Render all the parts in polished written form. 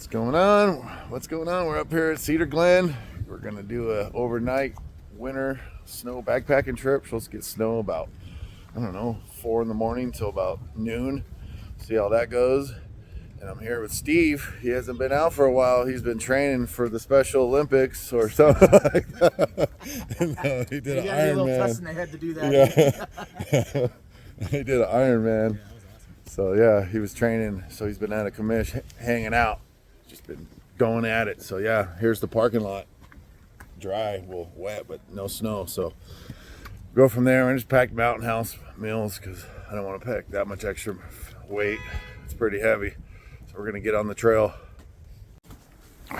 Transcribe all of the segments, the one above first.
What's going on? What's going on? We're up here at Ceder Glen. We're gonna do a overnight winter snow backpacking trip. Supposed to get snow about, I don't know, 4 in the morning till about noon. See how that goes. And I'm here with Steve. He hasn't been out for a while. He's been training for the Special Olympics or something like that. No, he did an Ironman. Tuss in the head to do that. Yeah. He did an Ironman. Yeah, that was awesome. So yeah, he was training. So he's been out of commission, hanging out. Just been going at it. So yeah, here's the parking lot. Dry, well, wet, but no snow. So go from there. I just packed Mountain House meals because I don't want to pack that much extra weight. It's pretty heavy. So we're gonna get on the trail. All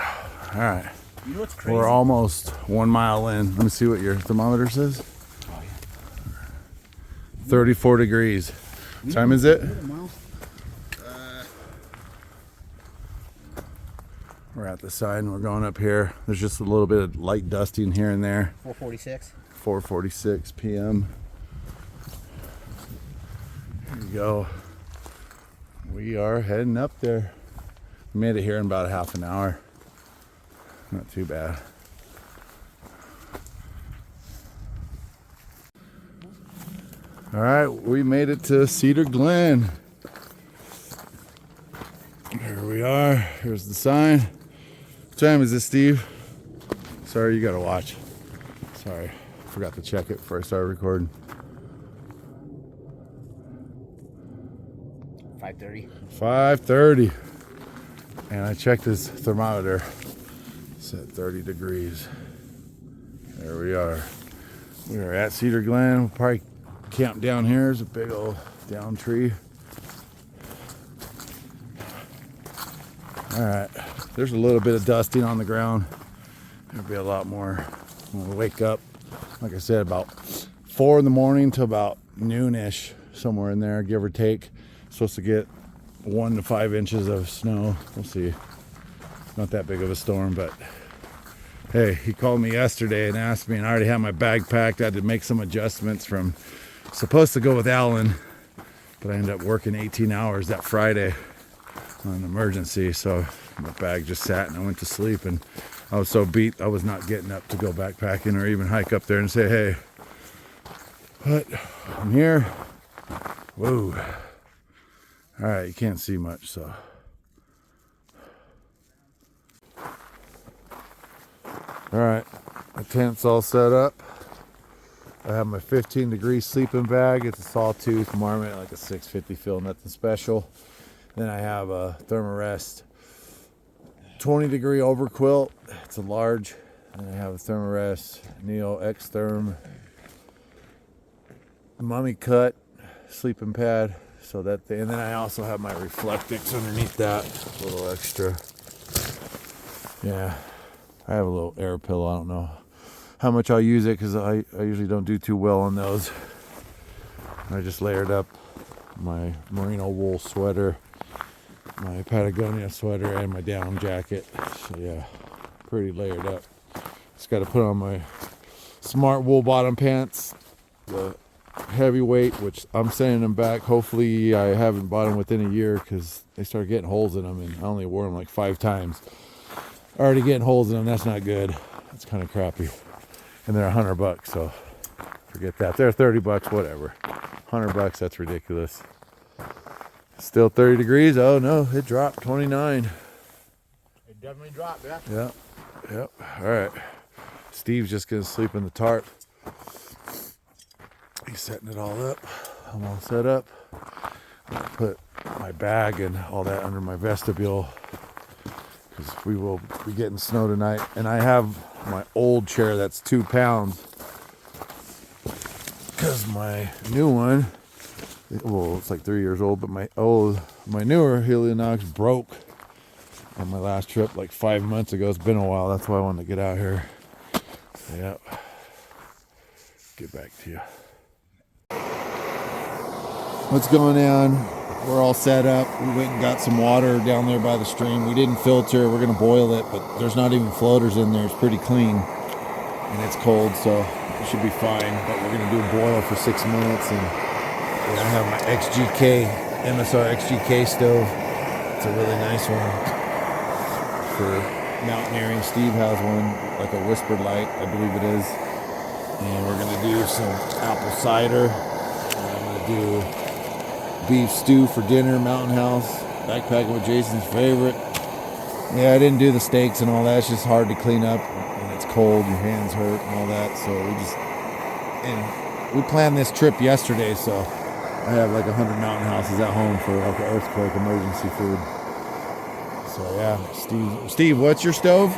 right. You know what's crazy? We're almost 1 mile in. Let me see what your thermometer says. Oh, yeah. 34 degrees. What time is it? We're at the side and we're going up here. There's just a little bit of light dusting here and there. 4:46. 4:46 p.m. Here we go. We are heading up there. We made it here in about a half an hour. Not too bad. All right, we made it to Ceder Glen. Here we are. Here's the sign. What time is this, Steve? Sorry, you gotta watch. Sorry, forgot to check it before I started recording. 5:30. 5:30. And I checked his thermometer. It's at 30 degrees. There we are. We are at Ceder Glen. We'll probably camp down here. There's a big old down tree. All right. There's a little bit of dusting on the ground. There'll be a lot more when we wake up. Like I said, about 4 in the morning to about noonish, somewhere in there, give or take. Supposed to get 1 to 5 inches of snow. We'll see. Not that big of a storm, but hey, he called me yesterday and asked me, and I already had my bag packed. I had to make some adjustments from supposed to go with Alan, but I ended up working 18 hours that Friday on an emergency, so my bag just sat and I went to sleep, and I was so beat I was not getting up to go backpacking or even hike up there and say hey. But I'm here. Whoa. All right, you can't see much, so all right, my tent's all set up. I have my 15-degree sleeping bag. It's a Sawtooth Marmot, like a 650 fill, nothing special. Then I have a Thermarest 20-degree overquilt. It's a large. And I have a Thermarest Neo X-Therm Mummy Cut sleeping pad. So that thing. And then I also have my Reflectix underneath that, a little extra. Yeah, I have a little air pillow. I don't know how much I'll use it because I usually don't do too well on those. I just layered up my merino wool sweater, my Patagonia sweater, and my down jacket. So yeah, pretty layered up. Just got to put on my smart wool bottom pants, the heavyweight, which I'm sending them back. Hopefully I haven't bought them within a year because they started getting holes in them, and I only wore them like 5 times. Already getting holes in them. That's not good. That's kind of crappy. And they're $100, so forget that. They're $30, whatever. $100, that's ridiculous. Still 30 degrees. Oh no, it dropped 29. It definitely dropped, yeah. Yep. Yep. All right. Steve's just gonna sleep in the tarp. He's setting it all up. I'm all set up. I'll put my bag and all that under my vestibule because we will be getting snow tonight. And I have my old chair that's 2 pounds because my new one, well, it's like 3 years old, but my newer Helionox broke on my last trip like 5 months ago. It's been a while. That's why I wanted to get out here. Yep. Get back to you. What's going on? We're all set up. We went and got some water down there by the stream. We didn't filter. We're going to boil it, but there's not even floaters in there. It's pretty clean. And it's cold, so it should be fine. But we're going to do a boil for 6 minutes. And I have my MSR XGK stove. It's a really nice one. for mountaineering. Steve has one, like a whispered light, I believe it is. And we're gonna do some apple cider. And I'm gonna do beef stew for dinner, Mountain House. Backpacking with Jason's favorite. Yeah, I didn't do the steaks and all that. It's just hard to clean up when it's cold, your hands hurt and all that. So we planned this trip yesterday, so I have like 100 Mountain Houses at home for like an earthquake emergency food. So yeah, Steve, what's your stove?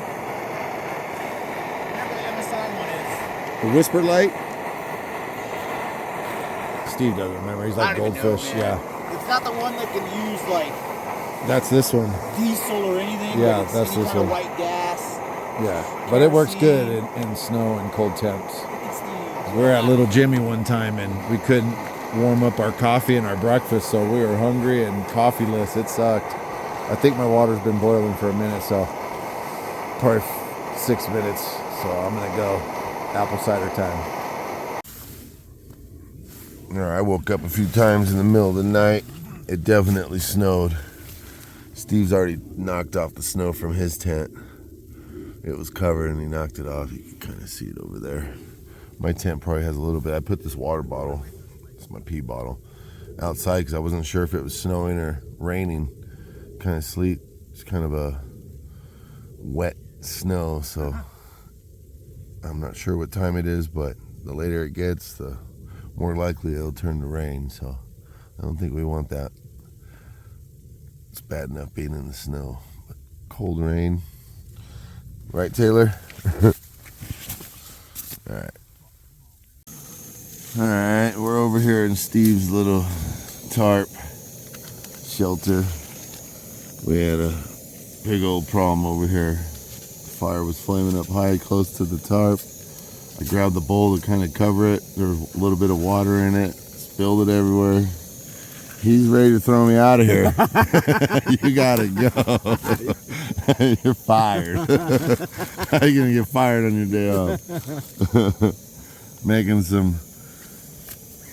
Whatever the Amazon one is. The whispered light? Steve doesn't remember. He's like I don't even goldfish. know, man. Yeah, It's not the one that can use like that's this one. diesel or anything. Yeah, but it's that's any this kind of one. white gas. Yeah, but it works good in snow and cold temps. It's the We were at Little Jimmy one time and we couldn't warm up our coffee and our breakfast, so we were hungry and coffeeless. It sucked. I think my water's been boiling for a minute, so probably 6 minutes. So I'm gonna go apple cider time. All right, I woke up a few times in the middle of the night. It definitely snowed. Steve's already knocked off the snow from his tent. It was covered and he knocked it off. You can kind of see it over there. My tent probably has a little bit. I put this water bottle, it's my pee bottle, outside because I wasn't sure if it was snowing or raining. Kind of sleet. It's kind of a wet snow, so I'm not sure what time it is, but the later it gets, the more likely it'll turn to rain, so I don't think we want that. It's bad enough being in the snow, but cold rain. Right, Taylor? Alright, we're over here in Steve's little tarp shelter. We had a big old problem over here. The fire was flaming up high close to the tarp. I grabbed the bowl to kind of cover it. There was a little bit of water in it. Spilled it everywhere. He's ready to throw me out of here. You gotta go. You're fired. How are you gonna get fired on your day off? Making some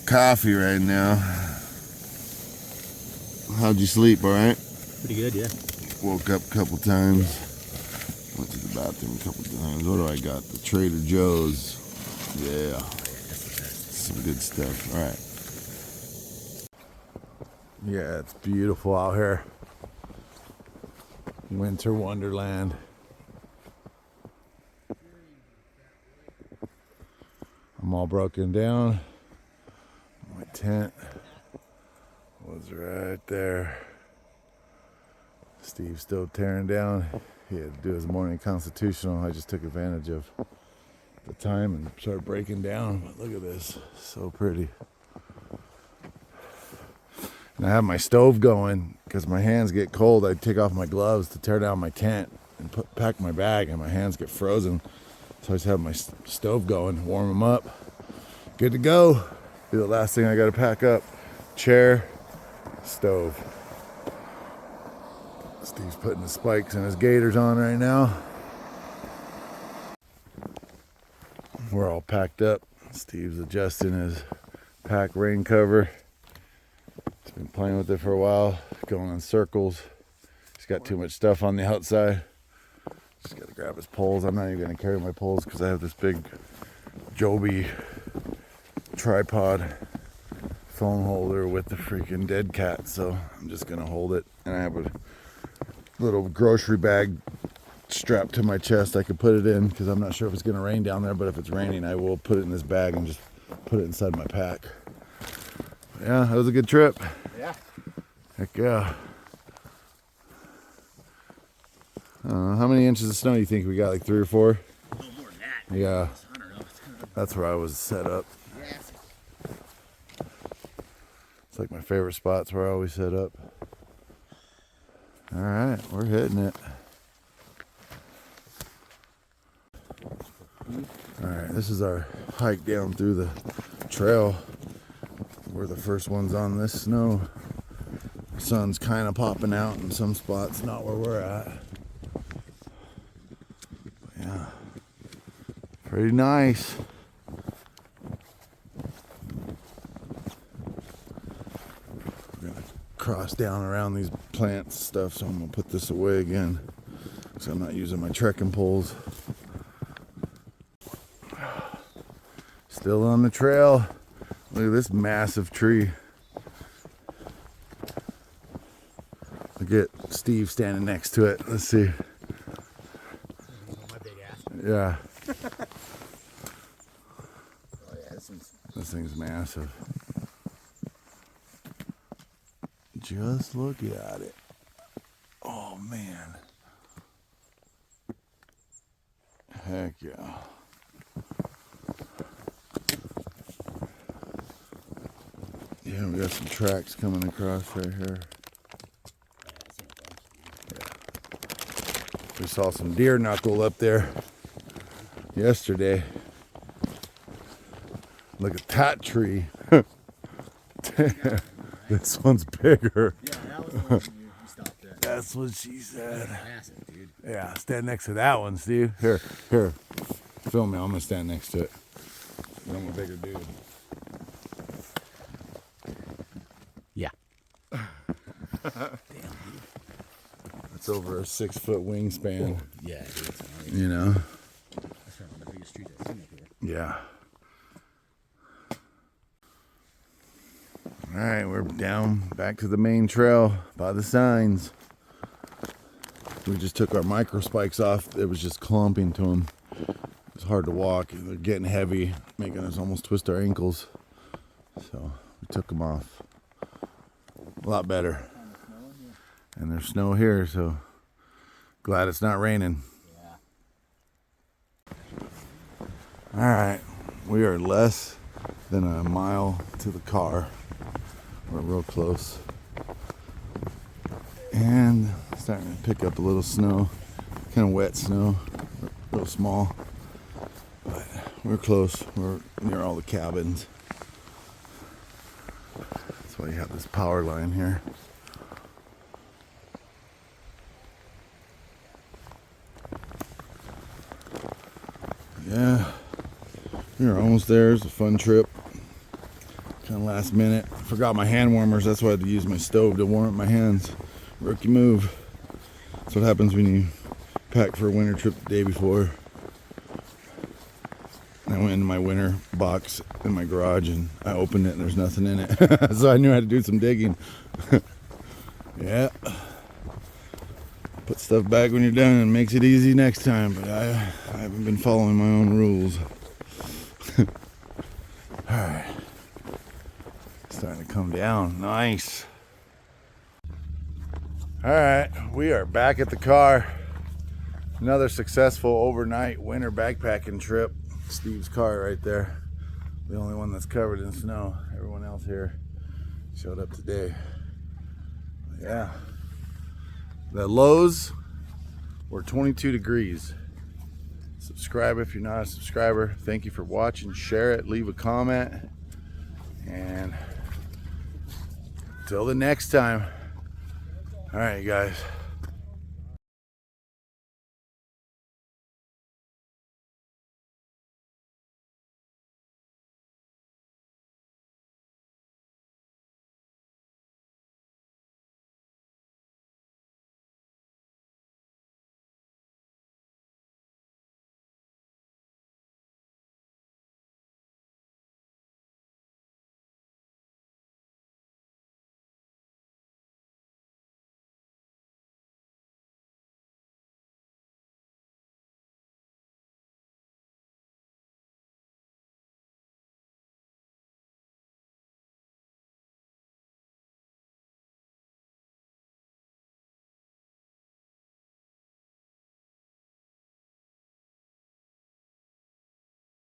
coffee right now. How'd you sleep, all right? pretty good, yeah. Woke up a couple times. Went to the bathroom a couple times. What do I got? The Trader Joe's. Yeah. Some good stuff. All right. Yeah, it's beautiful out here. Winter wonderland. I'm all broken down. My tent was right there. Steve's still tearing down. He had to do his morning constitutional. I just took advantage of the time and started breaking down. But look at this, so pretty. And I have my stove going because my hands get cold. I take off my gloves to tear down my tent and pack my bag, and my hands get frozen. So I just have my stove going, warm them up. Good to go. Be the last thing I got to pack up. Chair, stove. Steve's putting the spikes and his gaiters on right now. We're all packed up. Steve's adjusting his pack rain cover. He's been playing with it for a while, going in circles. He's got too much stuff on the outside. Just gotta grab his poles. I'm not even gonna carry my poles because I have this big Joby tripod phone holder with the freaking dead cat, so I'm just gonna hold it. And I have a little grocery bag strapped to my chest I could put it in because I'm not sure if it's gonna rain down there, but if it's raining I will put it in this bag and just put it inside my pack. Yeah, that was a good trip. Yeah. Heck yeah. How many inches of snow do you think we got? Like 3 or 4? A little more than that. Yeah. I don't know. It's kind of, That's where I was set up. yeah. It's like my favorite spots where I always set up. All right, we're hitting it. All right, this is our hike down through the trail. We're the first ones on this snow. The sun's kind of popping out in some spots, not where we're at. Yeah, pretty nice. We're gonna cross down around these plants stuff, so I'm gonna put this away again. so I'm not using my trekking poles. Still on the trail. Look at this massive tree. Look at Steve standing next to it. Let's see. My big ass. Yeah, Oh yeah, this thing's massive. Just look at it. Oh man. Heck yeah. Yeah, we got some tracks coming across right here. We saw some deer knuckle up there yesterday. Look at that tree. Damn, this one's bigger. Yeah, that was the one you stopped at. That's what she said. Massive, dude. Yeah, stand next to that one, Steve. Here. Film me. I'm gonna stand next to it. I'm a bigger dude. Yeah. It's over a 6-foot wingspan. Yeah, dude. It's nice. You know? That's one of the biggest trees I've seen up here. Yeah. All right, we're down back to the main trail by the signs. We just took our micro spikes off. It was just clumping to them. It was hard to walk. They're getting heavy, making us almost twist our ankles. So we took them off. A lot better. And there's snow here, so glad it's not raining. Yeah. All right, we are less than a mile to the car. We're real close. And starting to pick up a little snow. Kind of wet snow, real small. But we're close. We're near all the cabins. That's why you have this power line here. Yeah, we were almost there. It's a fun trip. Kind of last minute. I forgot my hand warmers. That's why I had to use my stove to warm up my hands. Rookie move. That's what happens when you pack for a winter trip the day before. I went into my winter box in my garage and I opened it and there's nothing in it. So I knew I had to do some digging. Yeah. Put stuff back when you're done and it makes it easy next time, but I haven't been following my own rules. Alright. Starting to come down. Nice. Alright, we are back at the car. Another successful overnight winter backpacking trip. Steve's car right there. The only one that's covered in snow. Everyone else here showed up today. Yeah. The lows were 22 degrees. Subscribe if you're not a subscriber. Thank you for watching. Share it. Leave a comment. And till the next time. All right, you guys.